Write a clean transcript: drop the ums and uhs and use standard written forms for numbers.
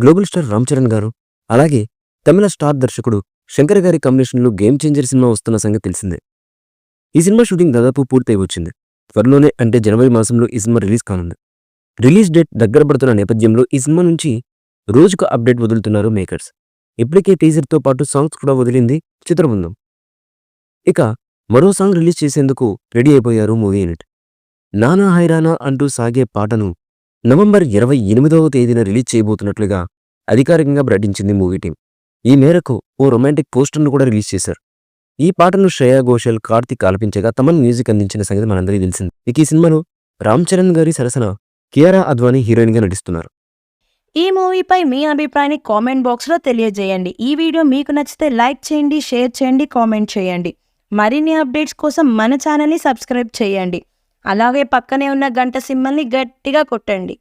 Global star Ram Charan గారు, అలాగే తమిళ star దర్శకుడు శంకర్ గారి కాంబినేషన్లో గేమ్ చేంజర్ సినిమా వస్తున్న సంగతి తెలిసిందే. ఈ సినిమా షూటింగ్ దాదాపు పూర్తయి వచ్చింది. త్వరలోనే అంటే జనవరి మాసంలో ఈ సినిమా రిలీజ్ కానుంది. రిలీజ్ డేట్ దగ్గర పడుతున్న నేపథ్యంలో ఈ సినిమా నుంచి రోజుకు అప్డేట్ వదులుతున్నారు మేకర్స్. ఇప్పటికే టీజర్తో పాటు సాంగ్స్ కూడా వదిలింది చిత్రబృందం. ఇక మరో సాంగ్ రిలీజ్ చేసేందుకు రెడీ అయిపోయారు మూవీ యూనిట్. నానా హైరానా అంటూ సాగే పాటను నవంబర్ 28వ తేదీన రిలీజ్ చేయబోతున్నట్లుగా అధికారికంగా ప్రకటించింది మూవీ టీం. ఈ మేరకు ఓ రొమాంటిక్ పోస్టర్ను కూడా రిలీజ్ చేశారు. ఈ పాటను శ్రేయా ఘోషల్, కార్తిక్ ఆలపించగా తమన్ మ్యూజిక్ అందించిన సంగతి మనందరికీ తెలిసింది. ఇక ఈ సినిమాలో రామ్ చరణ్ గారి సరసన కియారా అద్వానీ హీరోయిన్గా నటిస్తున్నారు. ఈ మూవీపై మీ అభిప్రాయాన్ని కామెంట్ బాక్స్లో తెలియజేయండి. ఈ వీడియో మీకు నచ్చితే లైక్ చేయండి, షేర్ చేయండి, కామెంట్ చేయండి. మరిన్ని అప్డేట్స్ కోసం మన ఛానల్ని సబ్స్క్రైబ్ చేయండి. అలాగే పక్కనే ఉన్న గంట సింబల్ని గట్టిగా కొట్టండి.